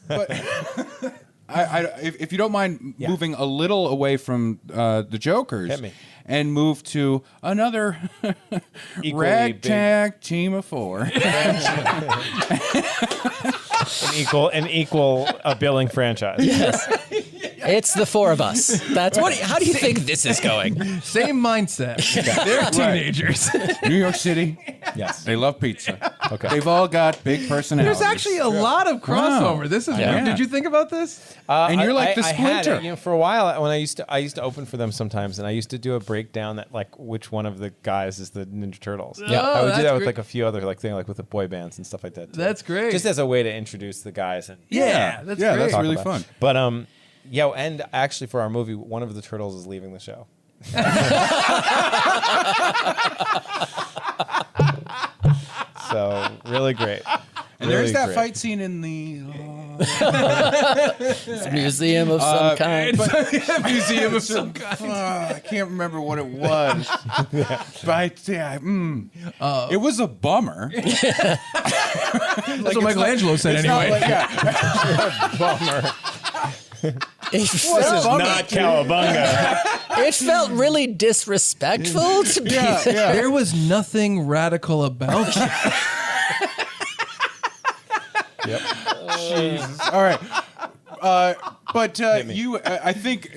but if you don't mind moving a little away from the Jokers. Hit me. And move to another ragtag team of 4. an equal billing franchise. Yes. It's the 4 of us. That's what. How do you think this is going? Same mindset. They're teenagers. New York City. Yes. They love pizza. Okay. They've all got big personalities. There's actually a lot of crossover. Wow. This is Yeah. weird. Did you think about this? And you're like the I had Splinter. it, for a while when I used to open for them sometimes, and I used to do a breakdown that like which one of the guys is the Ninja Turtles. Yeah. I would do that's that with great. like a few other like thing like with the boy bands and stuff like that. Too. That's great. Just as a way to introduce the guys and Yeah, that's great. That's talk really about fun. it. But and actually for our movie, one of the turtles is leaving the show. So really great. And there's Really that great. fight scene in the It's a museum of some kind. Museum of some kind. I can't remember what it was. But it was a bummer. That's what Michelangelo said It's not anyway. like- yeah. Bummer. It This felt, is not cowabunga. it felt really disrespectful to be there. There was nothing radical about it. Yep. Jesus. All right. But I think,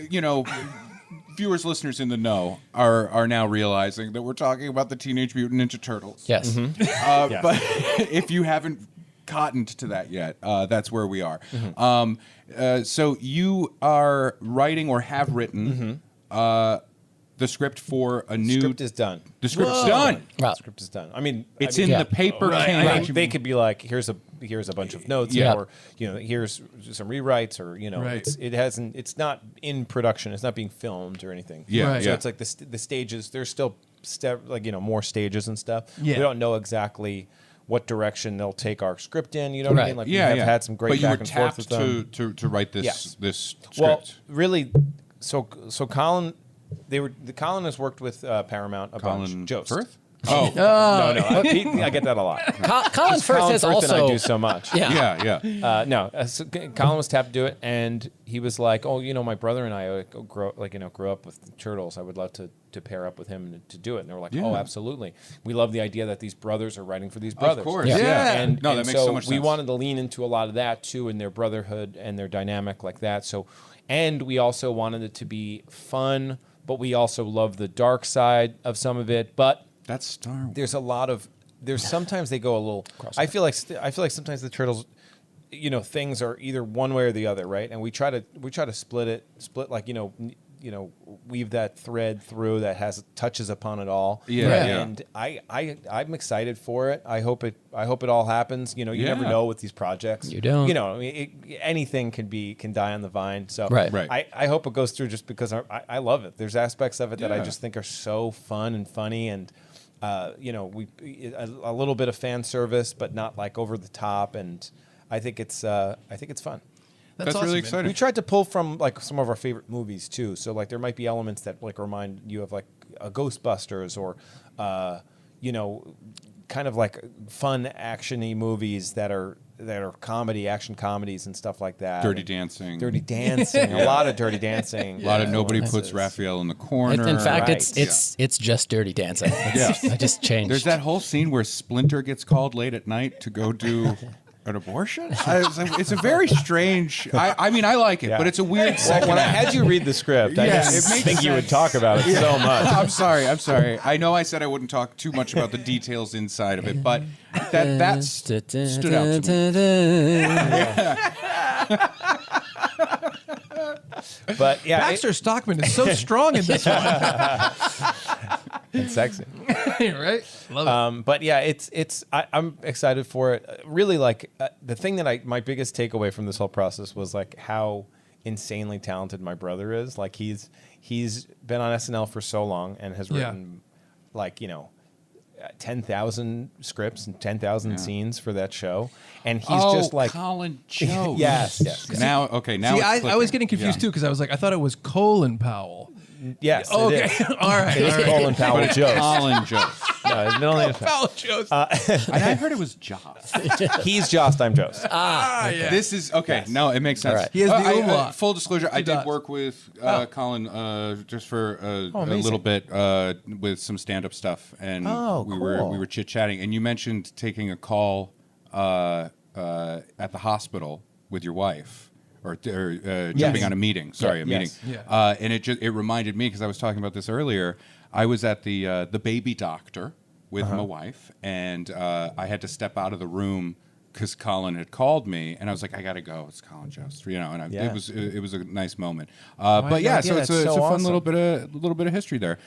viewers, listeners in the know are now realizing that we're talking about the Teenage Mutant Ninja Turtles. Yes. Yes. But if you haven't cottoned to that yet, that's where we are. So you are writing or have written the script for a new... Script is done. The script's done. Wow. Script is done. I mean, It's I in mean, the paper Right. can. I mean, they could be like, here's a bunch of notes, Yeah. or here's some rewrites, or Right. it's not in production, it's not being filmed or anything. Yeah, Right. So yeah. it's like the stages. There's still more stages and stuff. Yeah. We don't know exactly what direction they'll take our script in. You know what I Right. mean? Like Yeah, we have had some great but you were back and forth with tapped them. to write this Yes. this script. Well, really, so Colin, Colin has worked with Paramount a Colin bunch. Jost. Firth? Oh, No, I get that a lot. Colin Firth Colin has Firth and I also. do so much. Yeah. yeah. So Colin was tapped to do it, and he was like, "Oh, my brother and I grew up with the Turtles. I would love to pair up with him to do it." And they were like, Yeah. "Oh, absolutely. We love the idea that these brothers are writing for these brothers." course, Yeah. Yeah. And, No, and that makes so much we sense. wanted to lean into a lot of that too, in their brotherhood and their dynamic like that. So, and we also wanted it to be fun, but we also love the dark side of some of it, but. That's Star Wars. There's a lot of sometimes they go a little. I feel like sometimes the Turtles, things are either one way or the other, right? And we try to split like weave that thread through that touches upon it all. Yeah, Right. yeah. And I'm excited for it. I hope it all happens. You never Yeah. know with these projects. You don't. I mean, anything can die on the vine. So Right. Right. I hope it goes through just because I love it. There's aspects of it that I Yeah. just think are so fun and funny and. We a little bit of fan service, but not like over the top, and I think it's fun. That's awesome, really man. exciting. We tried to pull from like some of our favorite movies too, so like there might be elements that like remind you of like a Ghostbusters or kind of like fun actiony movies that are action comedies and stuff like that. Dirty Dancing. A lot of Dirty Dancing. A lot of nobody puts Raphael in the corner. In fact, Right. it's just Dirty Dancing. I just changed. There's that whole scene where Splinter gets called late at night to go do an abortion. It's a very strange. I mean, I like it, Yeah. but it's a weird Well, second. when I act. had you read the script, I Yes. didn't It makes think you would sense. talk about it so much. I'm sorry. I know I said I wouldn't talk too much about the details inside of it, but that stood out to me. But yeah, Baxter Stockman is so strong in this one. it's sexy. Right? Love it. But yeah, I'm excited for it. Really, like the thing that my biggest takeaway from this whole process was like how insanely talented my brother is. Like he's been on SNL for so long and has written 10,000 scripts and 10,000 scenes for that show, and he's just like Colin Jost. yes. Now, okay, now See, it's I was clicking. getting confused Yeah. too because I was like, I thought it was Colin Powell. Yes. Okay. It is. All right. It is all right. Colin Powell Jost. Colin Jost. No, his middle name is Foul Jost. And I heard it was Jost. He's Jost. I'm Jost. Yeah. This is okay. No, it makes sense. All right. He has the umlaut. Full disclosure, I did dots. work with Colin just for a amazing. little bit with some stand-up stuff, and Oh, we cool. were chit-chatting. And you mentioned taking a call at the hospital with your wife. Or jumping on a meeting. Sorry, a meeting. Yes. Yeah. And it reminded me, because I was talking about this earlier. I was at the baby doctor with my wife, and I had to step out of the room because Colin had called me, and I was like, I gotta go. It's Colin Jost, and Yeah. it was a nice moment. But had yeah, no so idea. it's a That's so fun awesome. little bit of history there.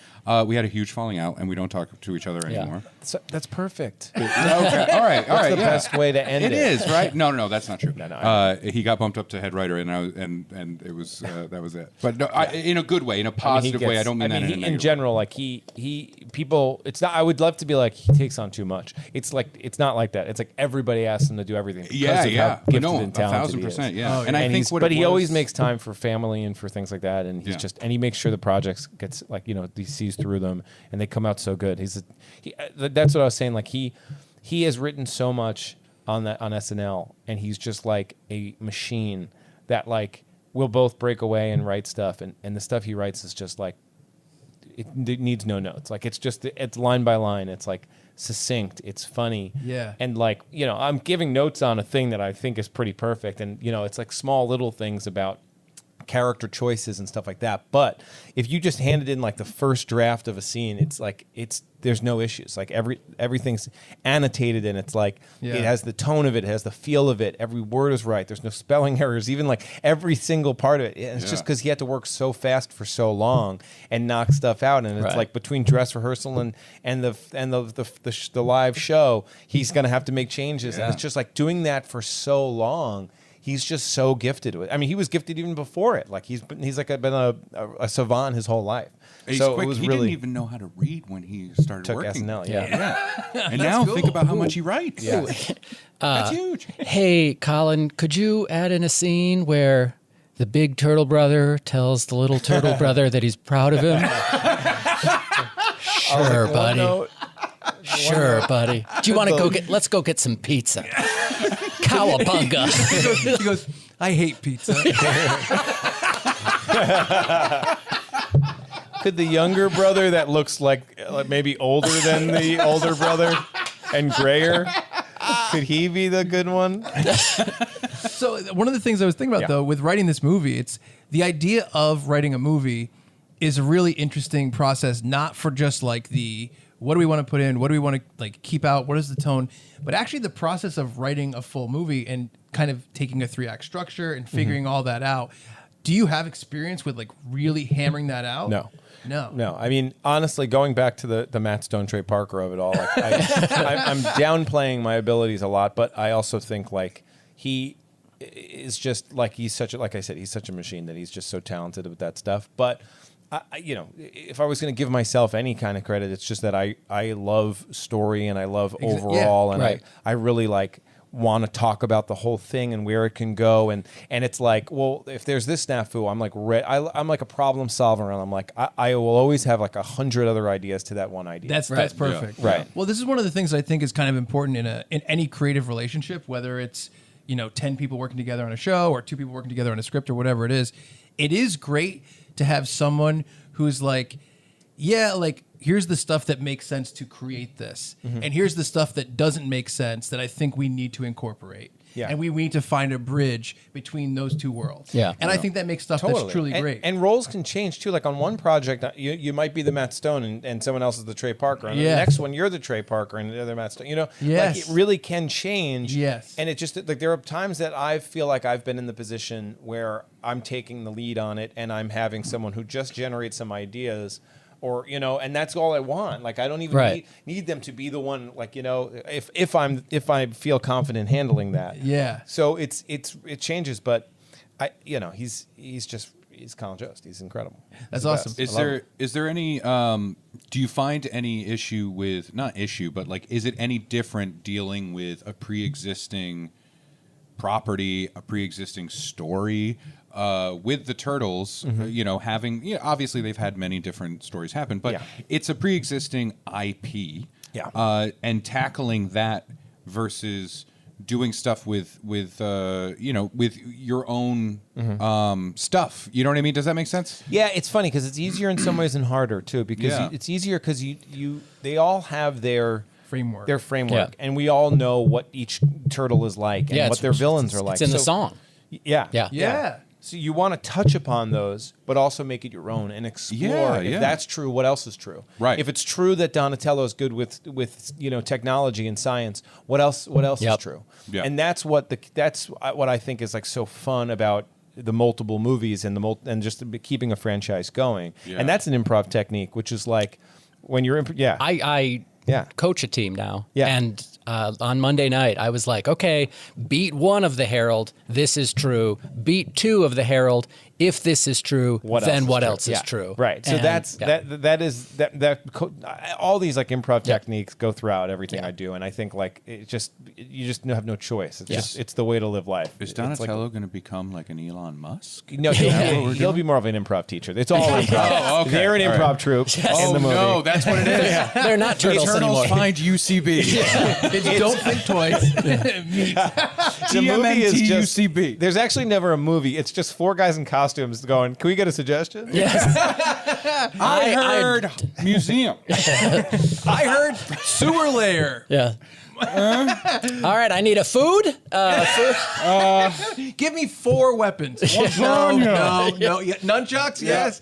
We had a huge falling out, and we don't talk to each other anymore. So, that's perfect. Okay, all right. That's the yeah. best way to end it. It is, right? No, that's not true. No, He got bumped up to head writer, and it was that was it. But no, in a good way, in a I mean, he positive way. I gets- don't mean that in a in negative general. Like he people. It's not. I would love to be like he takes on too much. It's like it's not like that. It's like everybody asks him to do everything. Because Yeah, of yeah. how gifted No, and talented he 1,000%, is. yeah. And I think he's, what but it he always was- makes time for family and for things like that. And he's Yeah. and he makes sure the projects gets like he sees through them and they come out so good. That's what I was saying. Like he has written so much on SNL, and he's just like a machine that like we'll both break away and write stuff, and the stuff he writes is just like it needs no notes. Like it's line by line. It's like succinct. It's funny. Yeah. And like I'm giving notes on a thing that I think is pretty perfect, and it's like small little things about character choices and stuff like that. But if you just handed in like the first draft of a scene, it's like there's no issues. Like everything's annotated, and it's like Yeah. it has the tone of it, it has the feel of it. Every word is right. There's no spelling errors. Even like every single part of it. And it's just because he had to work so fast for so long and knock stuff out. And it's Right. like between dress rehearsal and the live show, he's gonna have to make changes. And it's just like doing that for so long. He's just so gifted with. I mean, he was gifted even before it. Like he's like been a savant his whole life. He's so quick. it was He really didn't even know how to read when he started took working. SNL. Yeah. Yeah. And now think about how much he writes. Yeah. That's huge. Hey, Colin, could you add in a scene where the big turtle brother tells the little turtle brother that he's proud of him? Sure, buddy. No, Sure, buddy. Do you want to let's go get some pizza. Cowabunga. He goes, I hate pizza. could the younger brother that looks like maybe older than the older brother and grayer, could he be the good one? So one of the things I was thinking about though with writing this movie, it's the idea of writing a movie is a really interesting process, not for just like the what do we want to put in, what do we want to like keep out, what is the tone, but actually the process of writing a full movie and kind of taking a 3-act structure and figuring all that out. Do you have experience with like really hammering that out? No. I mean, honestly, going back to the Matt Stone, Trey Parker of it all, like I'm downplaying my abilities a lot, but I also think like he is just like like I said, he's such a machine that he's just so talented with that stuff. But if I was going to give myself any kind of credit, it's just that I love story and I love overall, and right. I really like want to talk about the whole thing and where it can go, and it's like, well, if there's this snafu, I'm like I'm like a problem solver, and I'm like I will always have like 100 other ideas to that one idea. That's perfect. Yeah. Right. Well, this is one of the things I think is kind of important in any creative relationship, whether it's 10 people working together on a show or 2 people working together on a script or whatever it is. It is great to have someone who's like, yeah, like here's the stuff that makes sense to create this, and here's the stuff that doesn't make sense that I think we need to incorporate. Yeah. And we need to find a bridge between those two worlds. Yeah. And I think that makes stuff that's truly great. And roles can change too. Like on one project, you might be the Matt Stone and someone else is the Trey Parker. And the next one, you're the Trey Parker and the other Matt Stone. Yes. Like it really can change. Yes. And it just like there are times that I feel like I've been in the position where I'm taking the lead on it and I'm having someone who just generates some ideas. Or and that's all I want. Like I don't even need them to be the one. Like if I feel confident handling that. Yeah. So it changes, but he's Colin Jost. He's incredible. That's He's the awesome. best. Is there any do you find any issue with, not issue, but like is it any different dealing with a pre-existing property, a pre-existing story. With the Turtles, having obviously they've had many different stories happen, but it's a pre-existing IP. Yeah. And tackling that versus doing stuff with your own stuff. You know what I mean? Does that make sense? Yeah, it's funny because it's easier in some ways and harder too. Because it's easier because they all have their framework. And we all know what each turtle is like and what their villains are like. It's in the song. Yeah. So you want to touch upon those, but also make it your own and explore if that's true. What else is true? Right. If it's true that Donatello is good with technology and science, what else is true? Yeah. And that's what I think is like so fun about the multiple movies and and just keeping a franchise going. Yeah. And that's an improv technique, which is like when you're I coach a team now. Yeah. And on Monday night, I was like, okay, beat 1 of the Herald. This is true. Beat 2 of the Herald. If this is true, then what else is true? Right. So all these like improv techniques go throughout everything I do, and I think like you just have no choice. It's the way to live life. Is Donatello going to become like an Elon Musk? No, he'll be more of an improv teacher. It's all improv. Oh, okay. They're an improv troupe in the movie. No, that's what it is. They're not turtles anymore. Find UCB. Don't think twice. The movie is just UCB. There's actually never a movie. It's just 4 guys in costumes going, can we get a suggestion? Yes. I heard museum. I heard sewer layer. Yeah. All right, I need a food. Give me 4 weapons. No. Yeah, nunchucks, yes.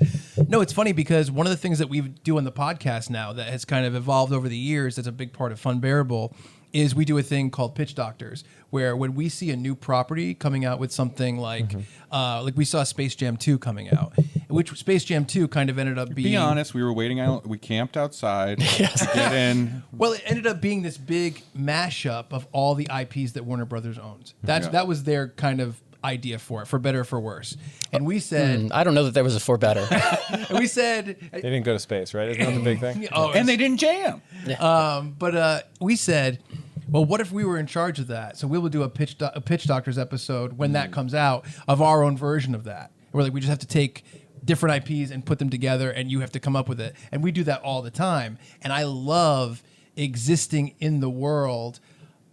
No, it's funny because one of the things that we do on the podcast now that has kind of evolved over the years, that's a big part of Funbearable, is we do a thing called Pitch Doctors, where when we see a new property coming out with something like we saw Space Jam 2 coming out, which Space Jam 2 kind of ended up being... Be honest, we were waiting out, we camped outside to get in. Well, it ended up being this big mashup of all the IPs that Warner Brothers owns. That was their kind of idea for it, for better or for worse. And we said... I don't know that there was a for better. And we said... They didn't go to space, right? Isn't that the big thing? And they didn't jam. But we said... Well, what if we were in charge of that? So we will do a Pitch Doctors episode when that comes out of our own version of that. Where like we just have to take different IPs and put them together, and you have to come up with it. And we do that all the time. And I love existing in the world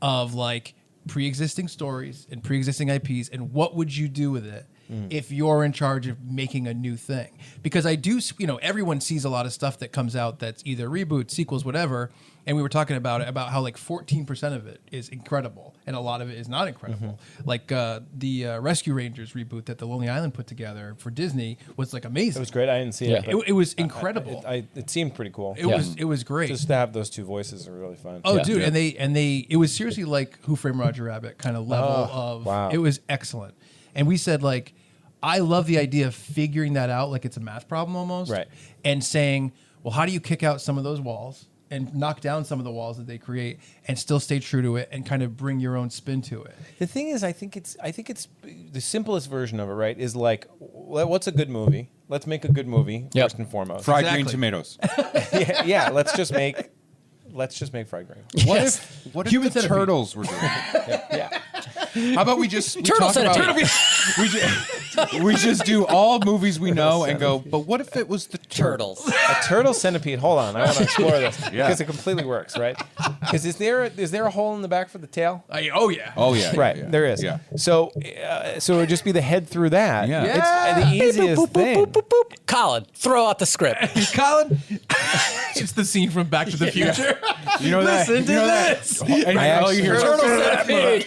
of like pre-existing stories and pre-existing IPs, and what would you do with it if you're in charge of making a new thing? Because I do, everyone sees a lot of stuff that comes out that's either reboots, sequels, whatever. And we were talking about it, about how like 14% of it is incredible and a lot of it is not incredible. Like the Rescue Rangers reboot that the Lonely Island put together for Disney was like amazing. It was great. I didn't see it. It was incredible. It seemed pretty cool. It was great. Just to have those 2 voices are really fun. Oh, dude, and they it was seriously like Who Framed Roger Rabbit kind of level of. Wow. It was excellent, and we said like, I love the idea of figuring that out like it's a math problem almost, right? And saying, well, how do you kick out some of those walls and knock down some of the walls that they create and still stay true to it and kind of bring your own spin to it? The thing is, I think it's the simplest version of it, right? Is like, what's a good movie? Let's make a good movie first and foremost. Fried green tomatoes. yeah. Let's just make fried green. What if the Turtles were doing it? Yeah. How about we just Turtle Centipede. we just do all movies we know and go, but what if it was the Turtles. A turtle centipede. Hold on, I want to explore this because it completely works, right? Because is there a hole in the back for the tail? Oh yeah. Right, there is. Yeah. So it would just be the head through that. Yeah. It's the easiest thing. Colin, throw out the script. Colin, it's the scene from Back to the Future. You know that? Listen to this. And all you hear is Turtle Centipede.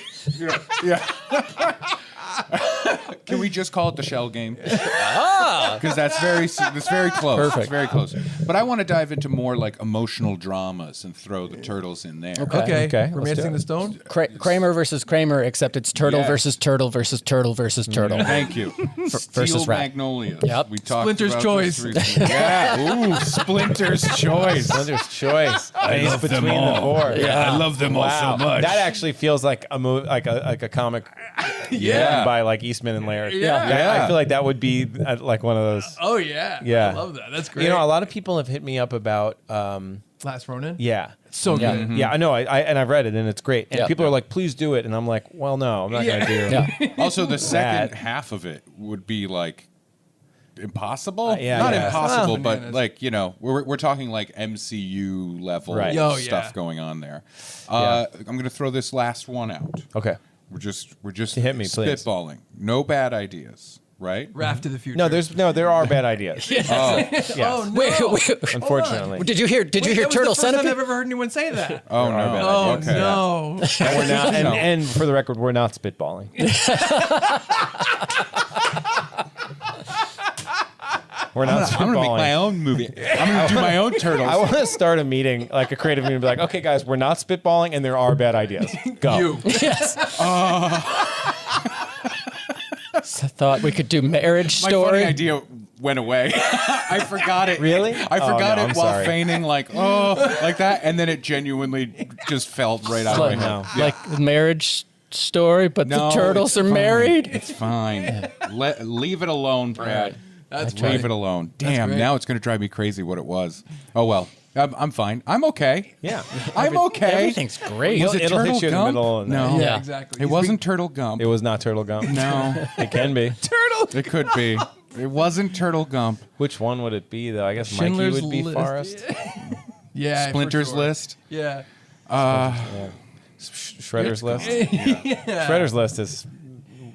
Can we just call it the shell game? Because that's very close. Perfect. It's very close. But I want to dive into more like emotional dramas and throw the turtles in there. Okay. Let's Romancing do it. the Stone. Kramer versus Kramer, except it's turtle Yes. versus turtle versus turtle versus turtle. Thank you. versus Steel rat. Magnolias. Yep. We talked Splinter's about Choice. this recently. Yeah. Ooh, Splinter's Choice. Splinter's Choice. I love them between all. the 4. Yeah, I love them all so much. That actually feels like a movie, like a comic. Yeah. By like Eastman and Laird. Yeah. I feel like that would be like like one of those. Oh yeah. Yeah. I love that. That's great. You know, a lot of people have hit me up about. Last Ronin. Yeah. So Yeah. good. Yeah, I know. And I've read it, and it's great. And Yeah. people are like, "Please do it," and I'm like, "Well, no, I'm not going to do it." Yeah. Also, the second That. half of it would be like impossible. Yeah, Not yeah. impossible, Oh, but bananas. like we're talking like MCU level Right. Oh, stuff yeah. going on there. Yeah. I'm gonna throw this last one out. Okay. We're just Hit me, please. spitballing. No bad ideas, right? Raft to the future. No, there are bad ideas. Oh, Yes. Oh no. Wait, Unfortunately. did you hear Wait, Turtle that was the first time Centipede? I've ever heard anyone say that. oh There are bad no. Oh Okay. no. And we're not, No. and for the record, we're not spitballing. We're not I'm gonna make my spitballing. own movie. I'm gonna do my own turtles. I want to start a meeting, like a creative meeting, and be like, okay, guys, we're not spitballing, and there are bad ideas. Go. You. Yes. I thought we could do Marriage My Story. funny idea went away. I forgot it. Really? I Oh, forgot no, it I'm while sorry. feigning like like that, and then it genuinely just felt right out of my like, head. No. like the Marriage Story, but No, the turtles it's are fine. married. It's fine. Leave it alone, Brad. That's Leave right. it alone. Damn, great. now it's going to drive me crazy what it was. Oh, well. I'm fine. I'm okay. Yeah. I'm okay. Everything's great. Was it It'll hit Turtle you in the Gump? middle and No. then- Yeah, Yeah. exactly. It wasn't Turtle Gump. It was not Turtle Gump. No. It can be. Turtle. It could be. It wasn't Turtle Gump. Which one would it be, though? I guess Schindler's Mikey would be List. Forrest. Yeah. for Splinter's sure. List. Yeah. Shredder's List. Yeah. Shredder's List is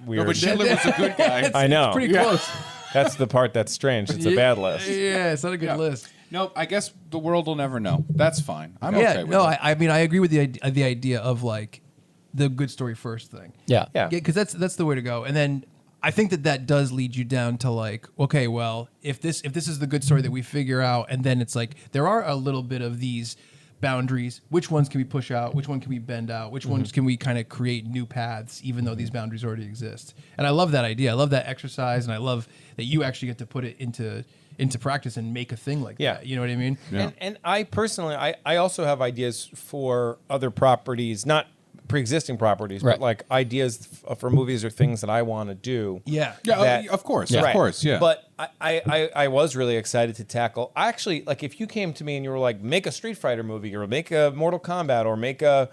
weird. No, but Schindler was a good guy. I know. Pretty close. That's the part that's strange. It's a bad list. Yeah, it's not a good list. No, I guess the world will never know. That's fine. I'm Yeah, okay with no, it. I mean, I agree with the idea of like the good story first thing. Yeah. Yeah. because that's the way to go. And then I think that does lead you down to like, okay, well, if this is the good story that we figure out, and then it's like there are a little bit of these boundaries. Which ones can we push out? Which one can we bend out? Which ones can we kind of create new paths, even though these boundaries already exist? And I love that idea. I love that exercise, and I love that you actually get to put it into practice and make a thing like Yeah. that. You know what I mean? Yeah. And I personally, I also have ideas for other properties, not pre-existing properties, Right. but like ideas for movies or things that I want to do. Yeah. Yeah, that- of course, Yeah. of Right. course, yeah. But I was really excited to tackle. I actually, like, if you came to me and you were like, make a Street Fighter movie or make a Mortal Kombat or make a,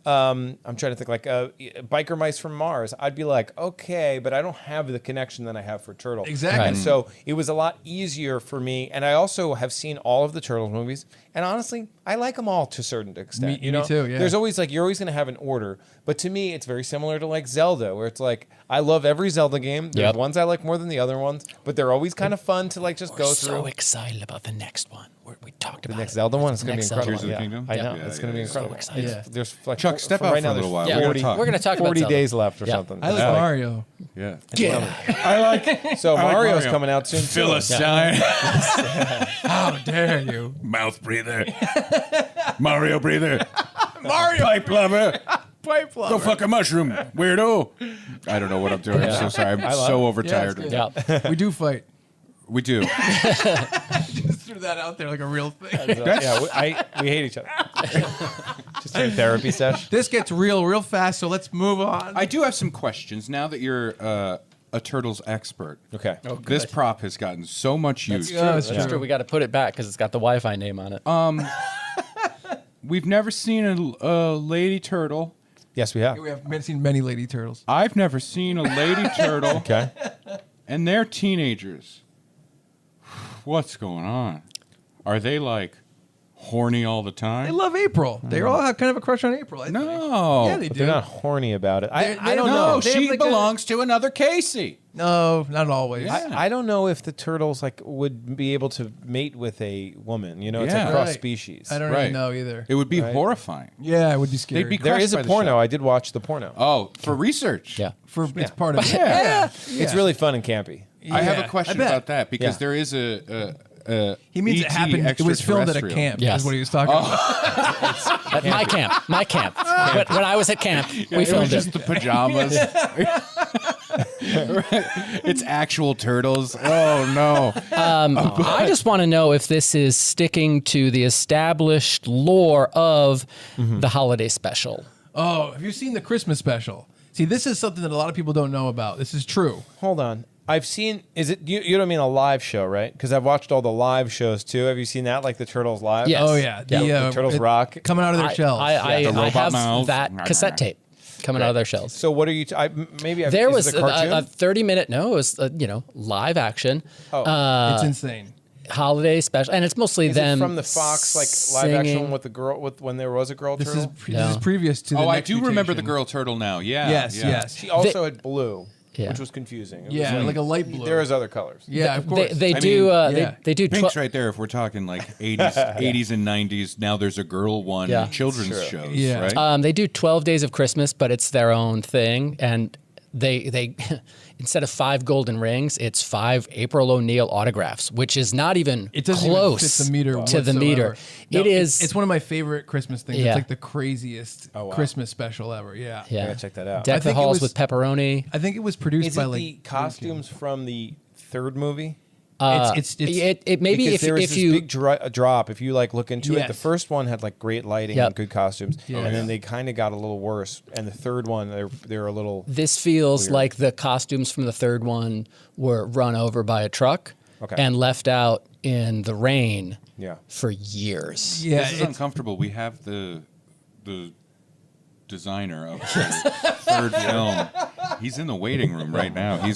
I'm trying to think, like Biker Mice from Mars, I'd be like, okay, but I don't have the connection that I have for Turtle. Exactly. And so it was a lot easier for me. And I also have seen all of the Turtles movies. And honestly, I like them all to a certain extent. Me too, yeah. There's always like, you're always going to have an order. But to me, it's very similar to like Zelda, where it's like, I love every Zelda game. There's Yep. ones I like more than the other ones, but they're always kind of fun to like just We're go so through. excited about the next one. We talked about The next it. Zelda one is The going to be next incredible. Tears of the yeah. Kingdom? I know. Yeah, It's yeah, going to be yeah. So incredible. excited. Yeah. There's like Chuck, step for out right for now, a little while. there's Yeah. 40, We're gonna talk about 40 Zelda. days left or Yeah. something. I like Yeah. Mario. Yeah. Yeah. I like So I like Mario's Mario. coming out soon. too. Philistine. How dare you? Mouth breather. Mario breather. Mario pipe lover. Pipe Go fuck a mushroom, weirdo. I don't know what I'm doing. I'm so sorry. I'm love so it. overtired. Yeah, Yeah. We do fight. We do. Just threw that out there like a real thing. Yeah, we hate each other. Just a therapy session. This gets real fast, so let's move on. I do have some questions now that you're a Turtles expert. Okay. This prop has gotten so much use. Yeah, that's That's true. true. We got to put it back because it's got the Wi-Fi name on it. We've never seen a lady turtle. Yes, we have. We have seen many lady turtles. I've never seen a lady turtle, Okay. and they're teenagers. What's going on? Are they like horny all the They time? love April. They all have kind of a crush on April. I think. No. Yeah, they But do. they're not horny about it. They I don't don't know. No, They have she like a- belongs to another Casey. No, not always. Yeah. I don't know if the turtles like would be able to mate with a woman. You know, it's Yeah. like cross Right. species. I don't Right. even know either. It would be Right. horrifying. Yeah, it would be scary. They'd be There crushed is a by the porno. show. I did watch the porno. Oh, for research. Yeah. It's part of it. Yeah. It's really fun and campy. I have Yeah, a question I bet. about that because Yeah. there is a He means it ET happened. It was filmed at a extraterrestrial. camp. Yes. Is what he was talking about. At my camp. My camp. When I was at camp, we It was filmed just it. the pajamas. It's actual turtles. Oh no. I just want to know if this is sticking to the established lore of the holiday special. Oh, have you seen the Christmas special? See, this is something that a lot of people don't know about. This is true. Hold on. I've seen. Is it you don't mean a live show, right? Because I've watched all the live shows too. Have you seen that, like the Turtles live? Yes. Oh yeah, The Turtles rock. coming out of their shells. I the robot have mouth. that cassette tape coming out of their shells. So what are you? Maybe There is was it a cartoon? a 30-minute. No, it was live action. It's insane. Holiday special, and it's mostly Is them it from the Fox like live action singing. with the girl when there was a girl This turtle? is previous to the Oh, I next do remember the mutation. girl turtle now. Yeah. Yes, yeah. yes. She also had blue, Yeah. which was confusing. It was Yeah, like a light blue. There is other colors. Yeah, of course. They I do. mean, yeah. They do. Pink's right there. If we're talking like 80s and 90s, now there's a girl one. Yeah. Children's True. shows. Yeah. Right. They do 12 Days of Christmas, but it's their own thing, and they instead of 5 golden rings, it's 5 April O'Neil autographs, which is not even It doesn't close even fit the meter to the meter. whatsoever. No, It is. It's one of my favorite Christmas things. Yeah. It's like the craziest wow. Christmas special ever. Yeah. yeah. gotta check that out. Deck I the think it halls was- with pepperoni. I think it was produced Is by it like the costumes from the third movie? it's It maybe Because if there was if this you big drop, if you like look into it, the Yes. first one had like great lighting Yep. and good costumes, Yeah. and then they kind of got a little worse. And the third one, they're a little. this feels Weird. like the costumes from the third one were run over by a truck Okay. and left out in the rain Yeah. for years. yeah. This is it's- uncomfortable. We have the designer of the third film. He's in the waiting room right now. He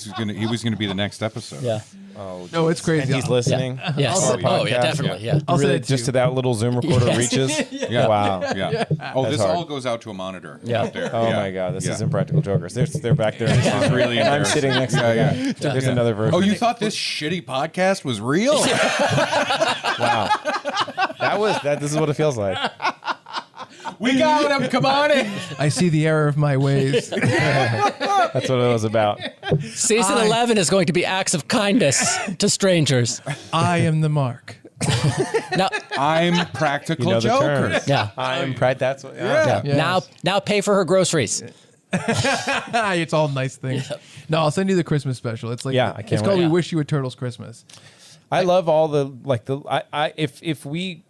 was gonna be the next episode. Yeah. Oh, No, it's crazy. And he's listening. Yes. Oh, Oh, yeah, podcast? definitely. Yeah. I'll Really, send it to just you. to that little Zoom recorder Yes. reaches. Yeah. Wow. Yeah. Oh, That's this hard. all goes out to a monitor. Yeah. Up there. Oh Yeah. my God, this Yeah. is Impractical Jokers. They're back there. This is really And I'm embarrassing. sitting next to Yeah, them. yeah. There's another version. Oh, you thought this shitty podcast was real? Wow. This is what it feels like. We got him. Come on in. I see the error of my ways. That's what it was about. Season 11 is going to be acts of kindness to strangers. I am the mark. Now, I'm Practical You know the Jokers. terms. yeah. I'm Pratt. That's what. Yeah. Yes. Now pay for her groceries. It's all nice things. No, I'll send you the Christmas special. It's like Yeah, I can't it's called wait. We Wish You a Turtles Christmas. I love all the if we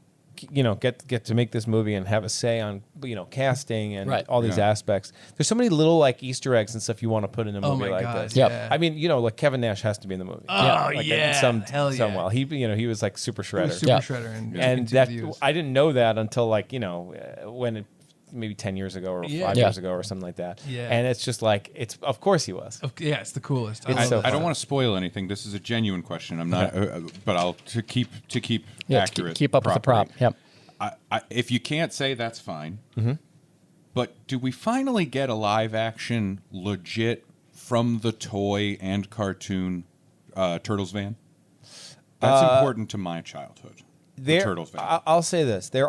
get to make this movie and have a say on casting and Right. all these Yeah. aspects. There's so many little like Easter eggs and stuff you want to put in a movie Oh my like God. this. Yep. Yeah. I mean, like Kevin Nash has to be in the movie. Oh, Like, yeah. Hell yeah. Well, he was like super It shredder. was Super Yeah. Shredder and And continued that to use. I didn't know that until like when it maybe 10 years ago or Yeah. 5 Yeah. years ago or something like that. Yeah. And it's just like of course he was. Yeah, it's the coolest. It's love so it. I fun. don't want to spoil anything. This is a genuine question. I'm not, but I'll to keep Yeah, accurate. keep up with the prop. property. Yep. If you can't say, that's fine. Mm-hmm. But do we finally get a live action legit from the toy and cartoon Turtles van? That's important to my childhood. The Turtles van. I'll say this: there's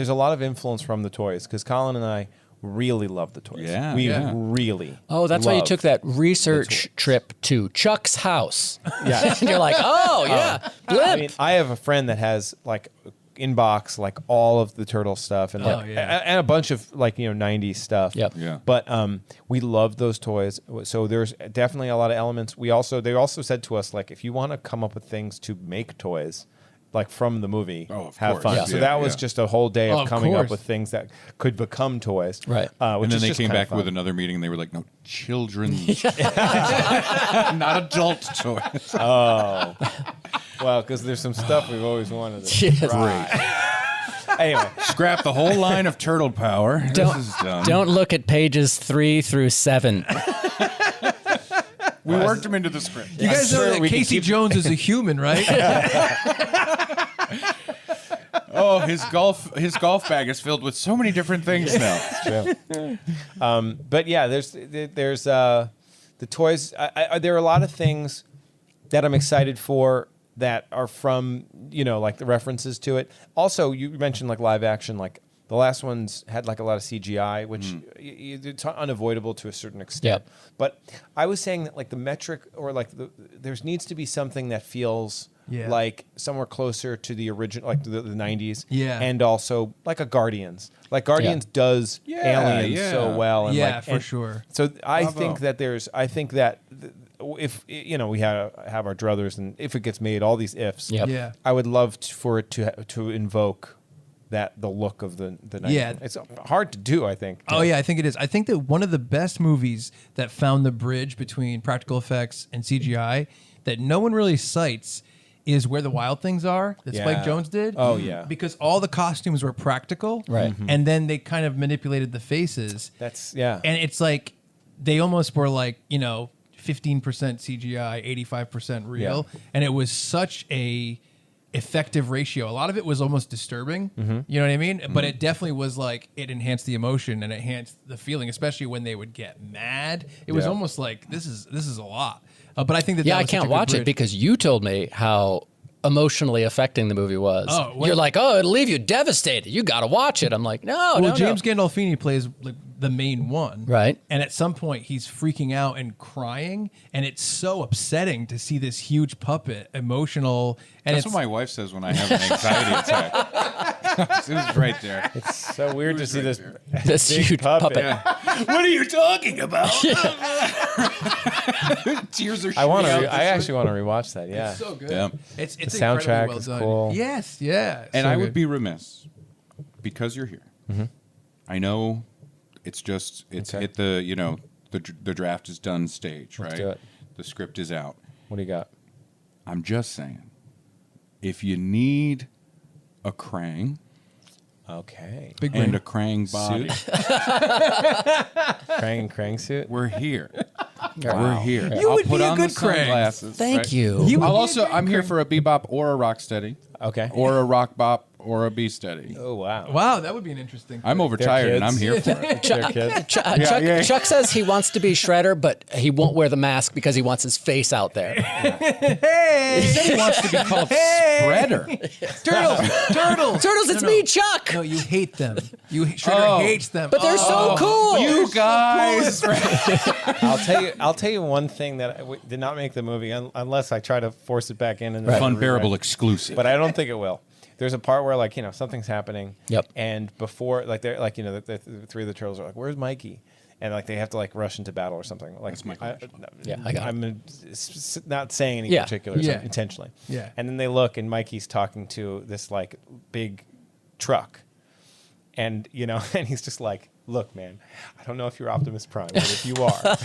a lot of influence from the toys because Colin and I really love the toys. Yeah, we yeah. really. Oh, that's why you love took that research trip to Chuck's house. Yeah. And you're like, oh, yeah, blimp. I mean, I have a friend that has like inbox like all of the turtle stuff and like yeah. and a bunch of like 90s stuff. Yep. Yeah. But we love those toys. So there's definitely a lot of elements. They also said to us like if you want to come up with things to make toys like from the movie, Of have course. fun. Yeah. So Yeah, that was yeah. just a whole day of Of coming up course. with things that could become toys. Right. Which And then is they just came kinda back fun. with another meeting and they were like, no, children's, not adult toys. Well, because there's some stuff we've always wanted to Yes. try. Anyway, Scrap the whole line of Turtle Power. This is done. Don't look at pages 3 through 7. We worked them into the script. You guys know sure that we can Casey keep- Jones is a human, right? Oh, his golf bag is filled with so many different things now. but yeah, there's the toys. There are a lot of things that I'm excited for that are from like the references to it. Also, you mentioned like live action, like the last ones had like a lot of CGI, which it's unavoidable to a certain extent. Yep. But I was saying that like the metric or like there needs to be something that feels Yeah. like somewhere closer to the original, like the 90s. Yeah. And also like a Guardians. Like Guardians does Yeah, aliens yeah. so well. And Yeah, like, for and sure. So I Bravo. think that if we have our druthers and if it gets made, all these ifs. Yep. Yeah. I would love for it to invoke the look of the 90s. Yeah. It's hard to do, I think. Oh yeah, I think it is. I think that one of the best movies that found the bridge between practical effects and CGI that no one really cites is Where the Wild Things Are that Yeah. Spike Jonze did. Oh, yeah. Because all the costumes were practical. Right. And then they kind of manipulated the faces. That's yeah. And it's like they almost were like, 15% CGI, 85% real. Yeah. And it was such a effective ratio. A lot of it was almost disturbing. You know what I mean? But it definitely was like it enhanced the emotion and enhanced the feeling, especially when they would get mad. It was Yeah. almost like this is a lot. But I think that Yeah, that I was such a can't good watch it bridge. because you told me how emotionally affecting the movie was. Oh, what- You're like, oh, it'll leave you devastated. You got to watch it. I'm like, no, Well, no, James no. Gandolfini plays like the main one, Right. And at some point, he's freaking out and crying, and it's so upsetting to see this huge puppet emotional. And That's it's what my wife says when I have an anxiety attack. It was right there. It's so weird to see this This big huge puppet. What are you talking about? Tears are. I want to. shooting out I the actually want to rewatch that. Yeah. so good. Yeah. It's The incredibly soundtrack well is done. cool. Yes, yeah. And so I would good. be remiss because you're here. I know it's Okay. hit the the draft is done stage, right? Let's do it. The script is out. What do you got? I'm just saying, if you need a Krang Okay. Big and brain. a Krang body, Krang suit. we're here. Wow. We're here. You I'll would put be a on good the Krang. sunglasses. Thank right? you. You would I'll be a also. great I'm here Krang. for a bebop or a rock steady, Okay. or a rock bop or a B steady. Oh wow. Wow, that would be an interesting. I'm overtired and kids. I'm here for it. They're kids. Chuck, yeah. Chuck says he wants to be Shredder, but he won't wear the mask because he wants his face out there. He said he wants to be called Spreader. Turtles. Turtles, it's me, Chuck. No, you hate them. Shredder hates them. But they're so cool. You guys. I'll tell you one thing that did not make the movie unless I try to force it back in. Funbearable exclusive. But I don't think it will. There's a part where something's happening. Yep. And before they're the three of the turtles are like, "Where's Mikey?" And they have to rush into battle or something. Like That's Michael Myers. Yeah, I got it. I'm not saying any Yeah. particular Yeah. intentionally. Yeah. And then they look and Mikey's talking to this big truck. And and he's just like, "Look, man, I don't know if you're Optimus Prime, but if you are,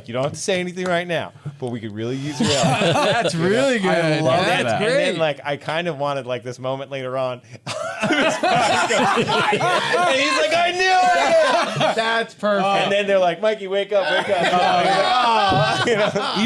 you don't have to say anything right now, but we could really use your help." That's really good. I love That's that. great. And then I kind of wanted this moment later on. And he's like, "I knew it!" That's perfect. And then they're like, "Mikey, wake up, wake up." And he's like, "Oh,"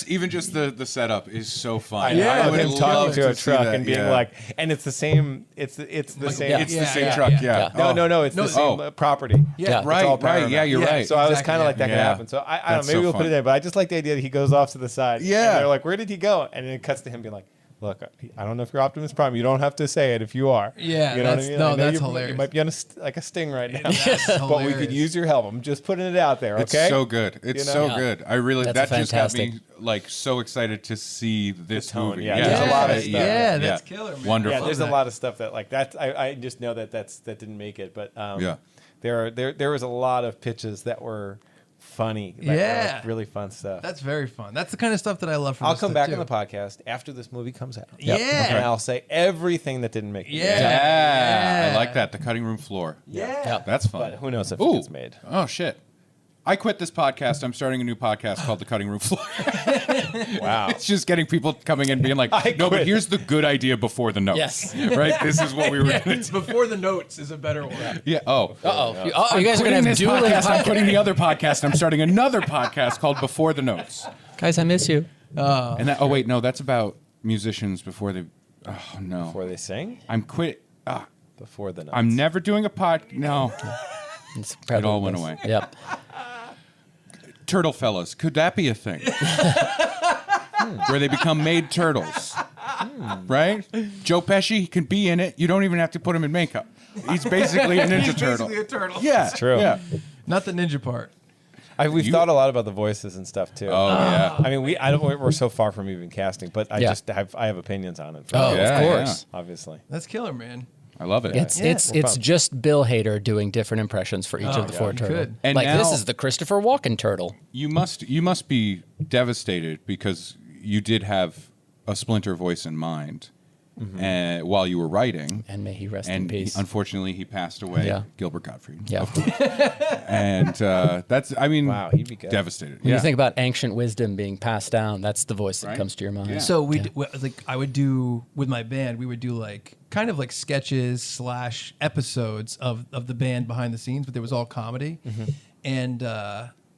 even just the setup is so fun. I Yeah, love would him love talking to a see truck that, and being yeah. like, and it's the same. It's the same. Yeah. It's Yeah, the same yeah, truck. yeah. Yeah. No, Oh. no, it's the same property. Yeah. It's Right, all right. Paramount. Yeah, you're Yeah. right. So I was Exactly, kind of like that yeah. could happen. So I don't That's know. Maybe so we'll put it fun. there, but I just like the idea that he goes off to the side. Yeah. And they're like, "Where did he go?" And then it cuts to him being like, "Look, I don't know if you're Optimus Prime. You don't have to say it if you are." Yeah, You know what I that's- mean? no, I know that's you hilarious. might be on a sting right now. That's But we could hilarious. use your help. I'm just putting it out there, It's okay? so good. It's You know? so Yeah. good. I really That's that just got me fantastic. so excited to see this tone, movie. yeah. There's a lot of stuff. Yeah, that's killer, man. Wonderful. Yeah, there's that. a lot of stuff that that's. I just know that didn't make it, but Yeah. there was a lot of pitches that were funny. That were, Yeah. really fun stuff. That's very fun. That's the kind of stuff that I love from I'll this come stuff, back too. on the podcast after this movie comes out. Yeah. And I'll say everything that didn't make the movie. Yeah. Yeah. I like that. The cutting room floor. Yeah. Yep. That's fun. But who knows if it Ooh. gets made. Oh shit. I quit this podcast. I'm starting a new podcast called The Cutting Room Floor. Wow. It's just getting people coming in being like, I no, but quit. here's the good idea before the notes. Yes. Right? This is what we were going to do. Before the notes is a better one. Yeah. Oh. Oh, you guys are going to have this dueling podcast. I'm podcasts. quitting the other podcast. I'm starting another podcast called Before the Notes. Guys, I miss you. And that, oh, wait, no, that's about musicians before they. Oh, no. Before they sing? I'm quit. Before the notes. I'm never doing a pod. No. It's It all went away. Yep. Turtle fellas. Could that be a thing? Where they become made turtles. Right? Joe Pesci can be in it. You don't even have to put him in makeup. He's basically a Ninja Turtle. Basically a turtle. Yeah. It's true. Yeah. Not the ninja part. We've thought a lot about the voices and stuff too. Oh, yeah. I mean, we're so far from even casting, but I Yeah. have opinions on it. Oh, Yeah, of course. Obviously. That's killer, man. I love it. It's Yeah. it's We're it's pumped. just Bill Hader doing different impressions for each of the four you turtles. could. And Like this now- is the Christopher Walken turtle. You must be devastated because you did have a Splinter voice in mind. while you were writing. And may he rest in And peace. unfortunately, he passed away. Yeah. Gilbert Gottfried. Yeah. Of course. And that's, I mean, Wow, he'd be good. devastated. When you think about ancient wisdom being passed down, that's the voice that Right? comes to your mind. Yeah. So like I would do with my band, we would do like kind of like sketches / episodes of the band behind the scenes, but it was all comedy, and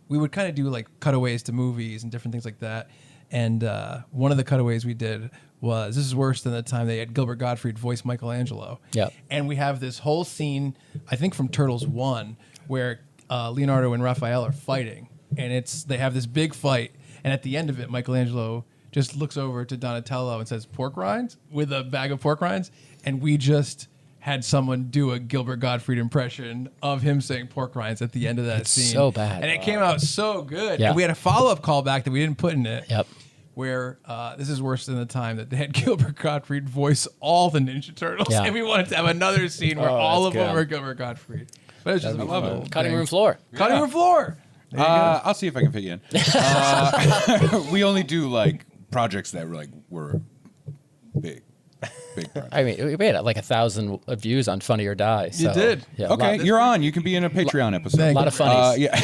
we would kind of do like cutaways to movies and different things like that. And one of the cutaways we did was, this is worse than the time they had Gilbert Gottfried voice Michelangelo. Yeah. And we have this whole scene, I think from Turtles 1, where Leonardo and Raphael are fighting, and they have this big fight, and at the end of it, Michelangelo just looks over to Donatello and says pork rinds with a bag of pork rinds, and we just had someone do a Gilbert Gottfried impression of him saying pork rinds at the end of that It's scene. so bad. And it came out so good. Yeah. And we had a follow-up callback that we didn't put in it. Yep. Where this is worse than the time that they had Gilbert Gottfried voice all the Ninja Turtles, Yeah. and we wanted to have another scene where Oh, all that's of them good. are Gilbert Gottfried. But it was just I love it. Cutting room floor. Cutting room floor. I'll see if I can fit you in. We only do like projects that were big projects. I mean, we had like 1,000 views on Funny or Die. So, You did? Yeah, a Okay, lot, you're on. You can be in a Patreon episode. Thank a lot of funnies. Yeah.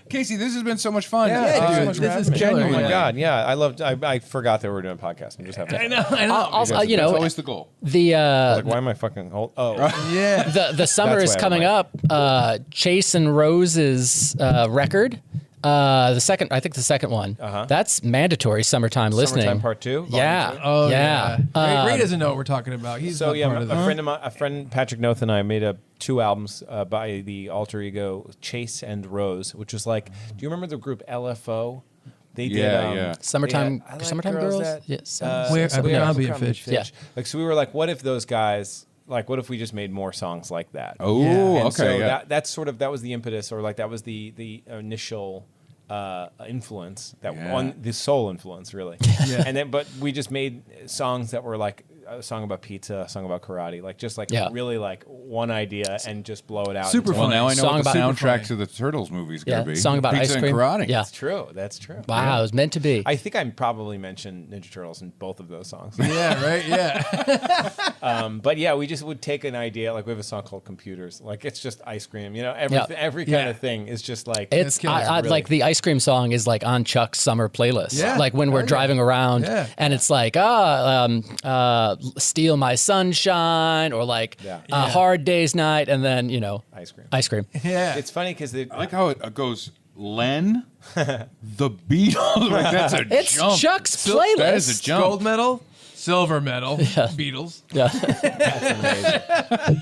Casey, this has been so much fun. Yeah, Yeah, thanks so dude, much for this having is me. killer, Oh my yeah. god, yeah, I forgot that we were doing a podcast. I'm just happy. I know. Also, That's you know, always the goal. the Like, why am I fucking hold? Oh, Yeah. the summer That's is why I coming like- up. Chase and Rose's record. The second one. That's mandatory summertime listening. Summertime Part 2. Yeah. Oh yeah. yeah. Ray doesn't know what we're talking about. He's So not yeah, part of a that. friend of mine, Patrick Noth, and I made 2 albums by the alter ego Chase and Rose, which was like, do you remember the group LFO? They did. Yeah. Summertime- they had, I Like Summertime Girls? That, Yes. Where Abercrombie and Fitch. Yeah. Like, so we were like, what if those guys? Like, what if we just made more songs like that? Oh, Yeah. And okay. so Yeah. that was the impetus, or like that was the initial influence Yeah. on the soul influence, really. Yeah. And then, but we just made songs that were like a song about pizza, a song about karate, like just like Yeah. really like one idea and just blow it out. Super into- Well, funny. now I know Song what the about- soundtrack Super to the Turtles movie is Yeah, going to be. song about Pizza ice cream. and karate. Yeah. That's true. That's true. Wow, it was meant to be. I think I probably mentioned Ninja Turtles in both of those songs. Yeah, right? Yeah. But yeah, we just would take an idea. Like we have a song called Computers. Like it's just ice cream. You know, Yeah. every Yeah. kind of thing is just like It's killer. I Really. like the ice cream song is like on Chuck's summer playlist. Yeah. Like when we're Oh, yeah. driving around Yeah. and it's like Steal My Sunshine or like Yeah. Hard Day's Night and then ice cream. ice cream. Yeah. It's funny because I like how it goes Len, the Beatles. Like, that's a It's jump. Chuck's playlist. That is a jump. Gold medal, silver medal, Beatles. Yeah. That's amazing.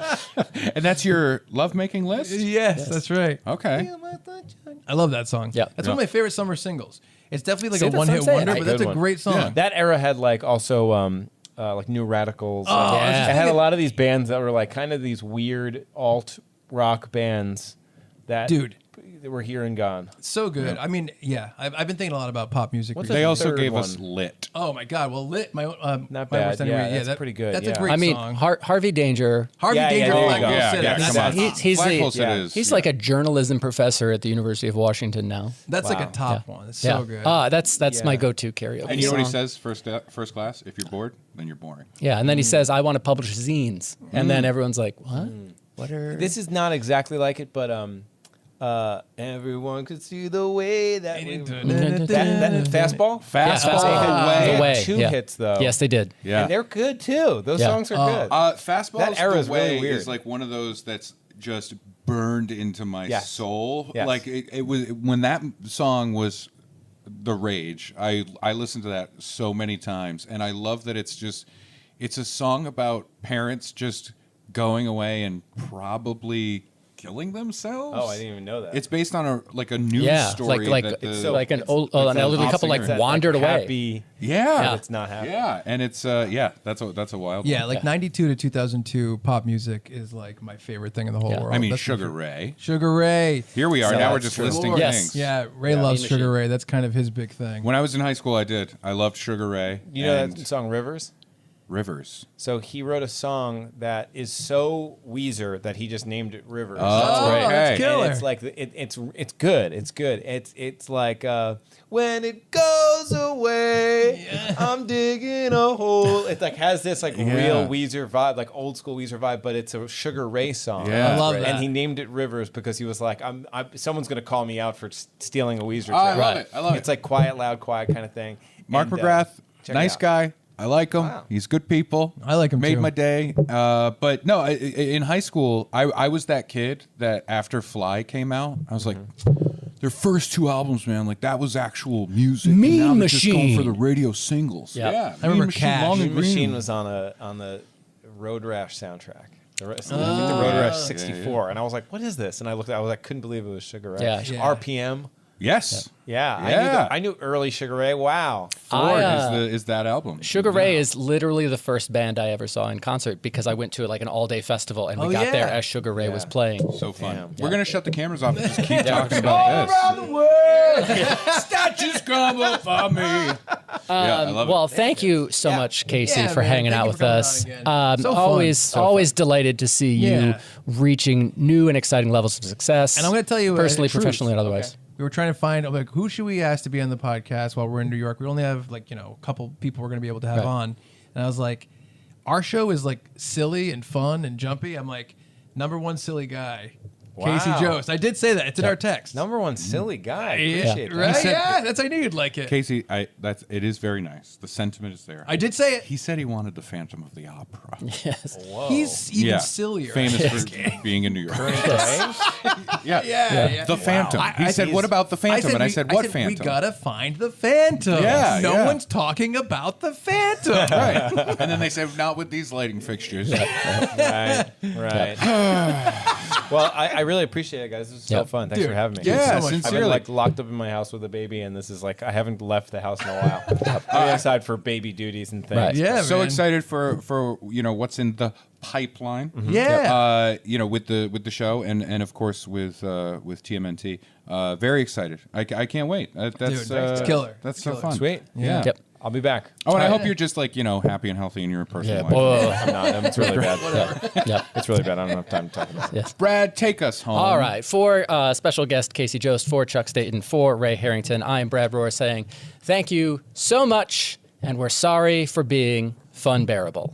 And that's your lovemaking list? Yes, that's right. Okay. I love that song. Yeah. That's one of my favorite summer singles. It's definitely like See, a that's one what hit I'm saying. wonder, Hey, but that's good a one. great song. Yeah. That era had like also like New Radicals. I was just it had a thinking- lot of these bands that were like kind of these weird alt rock bands that Dude. that were here and gone. So good. I mean, yeah, I've been thinking a lot about pop music. What's recently. They the also third gave us one? Lit. Oh my God! Well, lit my Not my bad. worst enemy. Yeah, that's pretty good, That's yeah. a great I mean, song. Harvey Danger. Harvey Yeah, Danger, there you Black go. Hole Yeah, City. yeah, That's, come on. He's Black the- Hole City yeah. is. He's like a journalism professor at the University of Washington now. that's like Wow. a top Yeah. one. It's Yeah. so good. That's Yeah. my go-to karaoke And you know what he song. says first class? If you're bored, then you're boring. Yeah, and then he says, "I want to publish zines," and then everyone's like, "What? What are?" This is not exactly like it, but everyone could see the way that we that fastball. Yeah, Fastball They had Way, 2 yeah. hits though. Yes, they did. Yeah. And they're good too. Those Yeah. songs are good. Fastball That era is really Way weird. is like one of those that's just burned into my Yes. soul. Yes. Like it was when that song was the rage. I listened to that so many times, and I love that it's a song about parents just going away and probably killing themselves. Oh, I didn't even know that. It's based on a news Yeah, story. like that it's the- so- like an it's- old, it's an a elderly pop couple like singer. wandered away. Happy. yeah, It's not happy. Yeah, and it's that's a wild Yeah, one. like 92 to 2002 pop music is like my favorite thing in the whole Yeah. world. I mean, That's for Sugar sure. Ray. Sugar Ray. Here we are. So now we're that's just true. listing Lord. Yes. things. Yeah, Ray Yeah. loves Mean Sugar Machine. Ray. That's kind of his big thing. When I was in high school, I loved Sugar Ray. You know and that song Rivers? Rivers? So he wrote a song that is so Weezer that he just named it Rivers. Oh, that's okay. killer. And it's like it's good. It's good. It's like when it goes away, I'm digging a hole. It like has this like real Weezer vibe, like old school Weezer vibe, but it's a Sugar Ray song. Yeah. I love that. And he named it Rivers because he was like, someone's gonna call me out for stealing a Weezer. Oh, I track. love it. I love It's it. like quiet, loud, quiet kind of thing. Mark And, McGrath, check it nice out. guy. I like him. Wow. He's good people. I like him Made too. my day. But no, in high school, I was that kid that after Fly came out, I was like, their first 2 albums, man, like that was actual music. And Mean now they're just going Machine. for the radio singles. Yeah. Yeah. I remember Mean Machine, Cash. Long and Mean Machine Green. was on the Road Rash soundtrack. I think the Road Rash 64, and I was like, "What is this?" And I looked, I couldn't believe it was Sugar Ray. Yeah. Yeah. RPM. Yes. Yeah, Yeah. I knew early Sugar Ray. Wow. Ford I, is that album. Sugar Ray is literally the first band I ever saw in concert because I went to like an all-day festival and we Oh, got there yeah. as Sugar Ray was Yeah. playing. So fun. Damn. We're going to shut the cameras off and just keep Yeah. talking about this. Around the world. Statues come up for me. Yeah, I love Well, it. thank you so much, Casey, Yeah, for man. hanging Thank out you with for coming us. on again. So fun. Always, So always delighted to see you Yeah. reaching new and exciting levels of success. And I'm gonna tell you, personally, truth. professionally, and otherwise. We were trying to find like who should we ask to be on the podcast while we're in New York. We only have like a couple people we're going to be able to have Right. on, and I was like, our show is like silly and fun and jumpy. I'm like, number 1 silly guy, Casey Wow. Jost. I did say that. It's in our text. Number 1 silly guy. Yeah, Appreciate that. right? said- Yeah, that's I knew you'd like it. Casey, it is very nice. The sentiment is there. I did say it. He said he wanted the Phantom of the Opera. Yes. Whoa. He's even Yeah. sillier. Famous for being in New York. Right? Yeah. Yeah. The Phantom. He said, "What about the Phantom?" And I said, "What Phantom?" We gotta find the Phantom. Yeah, no yeah. one's talking about the Phantom. Right. And then they said, "Not with these lighting fixtures." Right. Well, I really appreciate it, guys. This is so Yeah. fun. Thanks Dude, for having me. yeah, so much I've been sincerely. like locked up in my house with a baby, and this is like I haven't left the house in a while. I'm outside for baby duties and things. Right. Yeah, So man. excited for what's in the pipeline. Yeah. With the show and of course with TMNT. Very excited. I can't wait. That's Dude, it's killer. That's It's so killer. fun. Sweet. Yeah. Yep. I'll be back. Oh, and I hope you're just like happy and healthy in your personal Yeah. life. Whoa. I'm not. It's really bad. Yep. It's really bad. I don't have time to talk about it. Yes. Brad, take us home. All right. For special guest Casey Jost, for Chuck Staten, for Ray Harrington, I am Brad Rohr saying thank you so much, and we're sorry for being Funbearable.